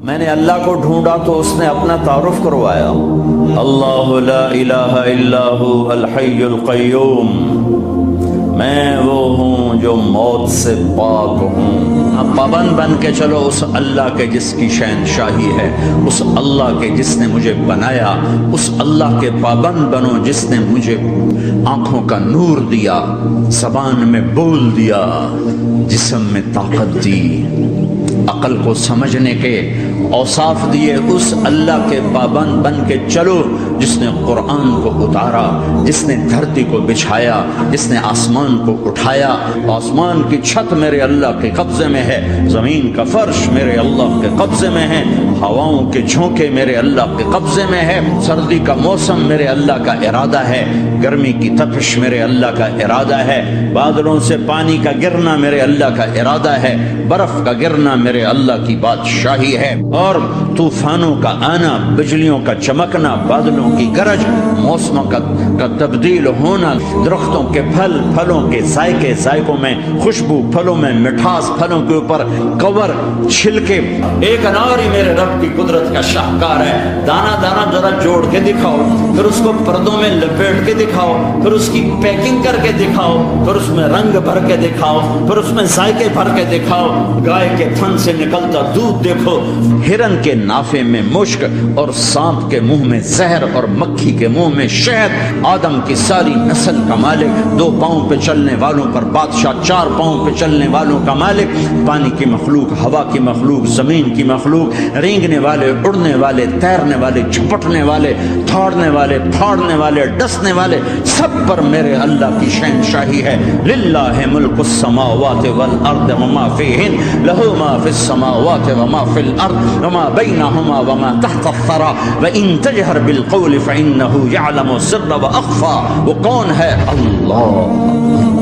میں نے اللہ کو ڈھونڈا تو اس نے اپنا تعارف کروایا، اللہ لا الہ الا ہو الحی القیوم، میں وہ ہوں جو موت سے پاک ہوں۔ اب پابند بن کے چلو اس اللہ کے جس کی شہنشاہی ہے، اس اللہ کے جس نے مجھے بنایا، اس اللہ کے پابند بنو جس نے مجھے آنکھوں کا نور دیا، زبان میں بول دیا، جسم میں طاقت دی، عقل کو سمجھنے کے اوصاف دیے۔ اس اللہ کے پابند بن کے چلو جس نے قرآن کو اتارا، جس نے دھرتی کو بچھایا، جس نے آسمان کو اٹھایا۔ آسمان کی چھت میرے اللہ کے قبضے میں ہے، زمین کا فرش میرے اللہ کے قبضے میں ہے، ہواؤں کے جھونکے میرے اللہ کے قبضے میں ہے، سردی کا موسم میرے اللہ کا ارادہ ہے، گرمی کی تپش میرے اللہ کا ارادہ ہے، بادلوں سے پانی کا گرنا میرے اللہ کا ارادہ ہے، برف کا گرنا میرے اللہ کی بادشاہی ہے، اور طوفانوں کا آنا، بجلیوں کا چمکنا، بادلوں کی گرج، موسموں کا تبدیل ہونا، درختوں کے پھل، پھلوں کے ذائقے، ذائقوں میں خوشبو، پھلوں میں مٹھاس، پھلوں کے اوپر کور، چھلکے۔ ایک انار ہی میرے رب کی قدرت کا شاہکار ہے، دانا دانا ذرا جوڑ کے دکھاؤ، پھر اس کو پردوں میں لپیٹ کے دکھاؤ، پھر اس کی پیکنگ کر کے دکھاؤ، پھر اس میں رنگ بھر کے دکھاؤ، پھر اس میں ذائقے بھر کے دکھاؤ، گائے کے تھن سے نکلتا دودھ دیکھو، ہرن کے نافے میں مشک اور سانپ کے منہ میں زہر اور مکھی کے منہ میں شہد، آدم کی ساری نسل کا مالک، 2 پاؤں پہ چلنے والوں پر بادشاہ، 4 پاؤں پہ چلنے والوں کا مالک، پانی کی مخلوق، ہوا کی مخلوق، زمین کی مخلوق، رینگنے والے، اڑنے والے، تیرنے والے، جھپٹنے والے، تھوڑنے والے، پھاڑنے والے، ڈسنے والے، سب پر میرے اللہ کی شہنشاہی ہے۔ للہ ملک السماوات والارض وما فیہن، لہ ما فی السماوات وما فی الارض وما بینہما وما تحت الثری وان تجہر بالقول فانہ یعلم السر واخفی۔ وہ کون ہے؟ اللہ۔